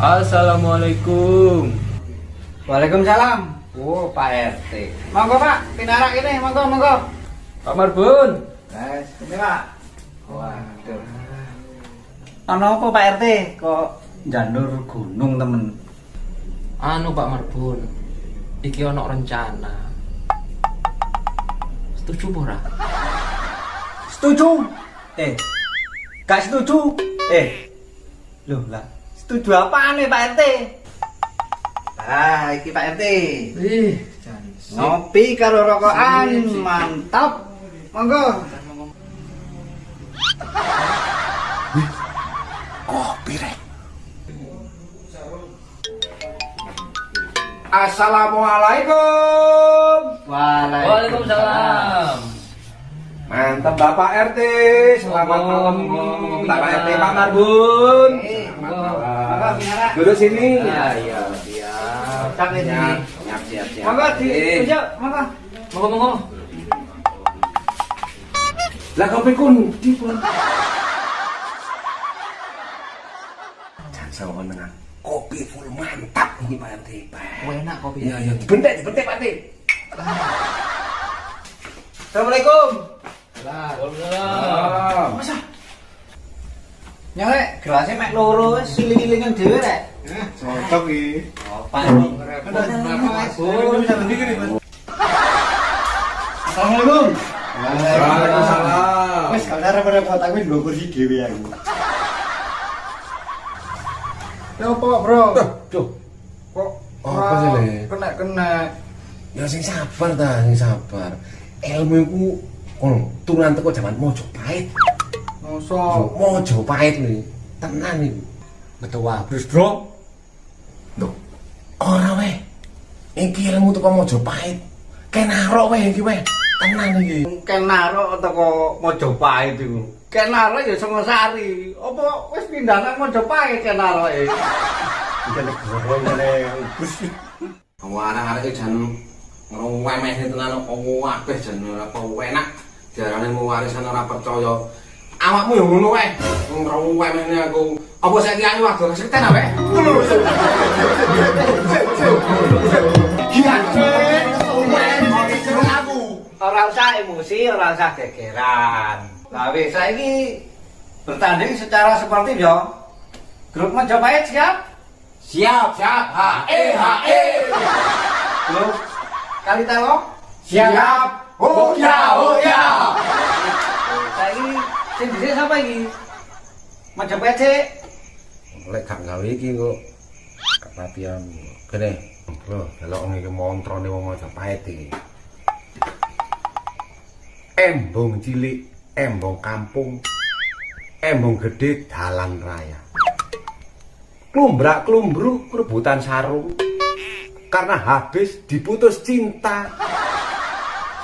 Assalamualaikum. Waalaikumsalam. Oh, Pak RT. Monggo Pak, pinarak ini, monggo. Pak Marbun. Guys, ini Pak. Waduh. Ana apa Pak RT? Kok njandur gunung temen? Anu Pak Marbun, iki ono rencana. Setuju ora? Setuju. Gak setuju. Loh lah. Setuju apaan nih Pak RT? Ah, iki Pak RT. Ih, Ngopi karo rokokan, Sip. mantap. Monggo. Kopi rek. Assalamualaikum. Waalaikumsalam. Mantap Bapak RT. Selamat malam Bapak RT Pak Marbun. Monggo, Selamat pinarak. malam. Duduk sini. Ya, Iya, siap. Cak ini. Siap. Monggo ditunjuk, monggo. Monggo. Lah kopi kunci pun. Jangan sama dengan kopi full mantap ini Pak RT. Enak kopi. Iya, dibentek Pak RT. Assalamualaikum. Waalaikumsalam. Masa? Nyalek gelasnya mek loro wis siling-silingan dhewe rek. Cocok iki. Apa iki? Assalamualaikum. Waalaikumsalam. Wis gak usah repot-repot aku nggo kursi dhewe aku. Ya apa, Bro? Duh, Kok apa sih, Le? kena. ya sing sabar sing sabar. Ilmu iku turunan teko jaman Mojopahit. Mosok Mojopahit kuwi. Tenan iki. betul abis, Bro. Loh, ora weh. Iki ilmu teko Mojopahit. Kenaro weh iki weh. Tenan iki. Kenaro teko Mojopahit iku. Kenaro ya Songosari. Apa wis pindah nang Mojopahit kenaro e? Iki negara ngene Gus. Wong arek-arek jan ngrowemeh tenan akeh jan ora enak. Diarani warisan ora percaya. Awakmu ya ngono wae. Ngrowemehne aku. Apa saiki ayu wadon sekten ae? Ora usah emosi, ora usah gegeran. Lah wis saiki bertanding secara sportif ya. Grup Mojopahit siap? Siap. Hae. Grup Kali Telo? Oh ya. Saiki sing dhisik sapa iki? Mojopahit sik. Lek gak gawe iki kok kepatian kene. Lho, delok ngene iki montrone wong Mojopahit iki. Embong cilik, embong kampung, embong gede dalan raya. Klumbrak klumbruk rebutan sarung karena habis diputus cinta.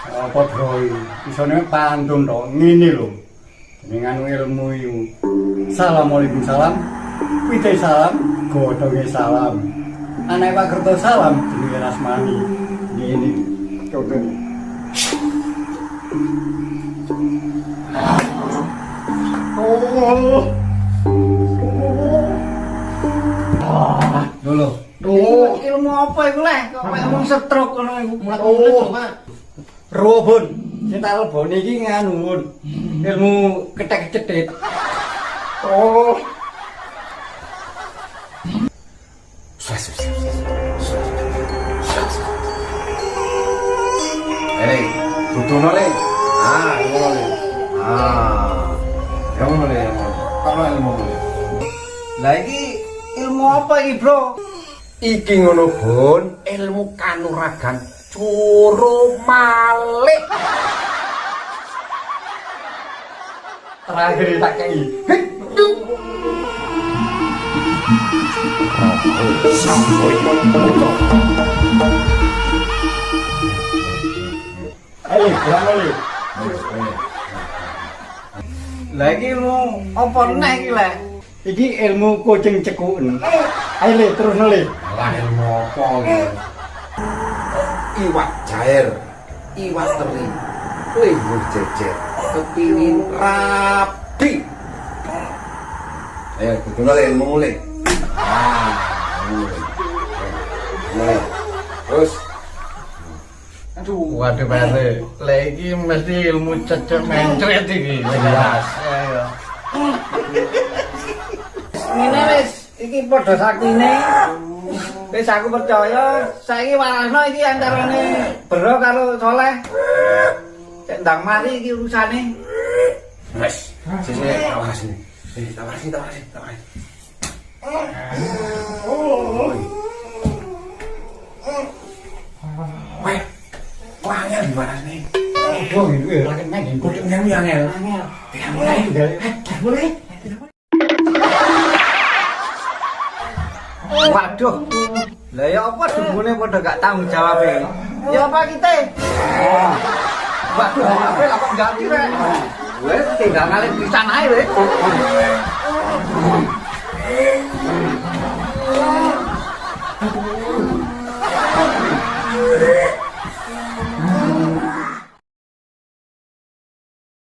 Apa Bro, isone pantun to ngene lho. Dengan ilmu iku. Assalamualaikum salam. Pite salam, godhonge salam. Anak Pak Kerto salam jenenge Rasmani. Ngene contohnya. Lho. Ilmu apa iku leh? Kok koyo wong stroke ngono iku. Robon, sing tak lebone iki nganu Bun. Ilmu ketek-cetit. Oh, Dudono le. Ngono le. Ya ngono le. Ono ilmu le. Lah iki ilmu apa iki, Bro? Iki ngono, Bun, ilmu kanuragan curu malik. terakhir tak kei. Ayo, bilang lho. Lah iki ilmu apa neh iki leh? Iki ilmu kucing cekuken. Ayo le, terus le. Lah ilmu apa iki? Iwak jair, iwak teri, limbur jejer, kepingin rapi. Ayo, kudu ilmu le. Terus Aduh, waduh Pak RT. Lah iki mesti ilmu cecek mencret iki. Jelas. Ayo. Ngene wis, iki padha saktine. Wis aku percaya, saiki warasno iki antarane Bro karo Soleh. Cek ndang mari iki urusane. wes, sini tawar sini. Sini tawar sini. Weh, angel gimana nih? Oh, itu ya rakyat main. Kudu nyanyi angel. Boleh. Waduh. Lah ya apa dungune padha gak tanggung jawab e. Ya apa kita? Waduh, apa lah kok ganti rek. Wes tinggal ngalih pisan ae wes.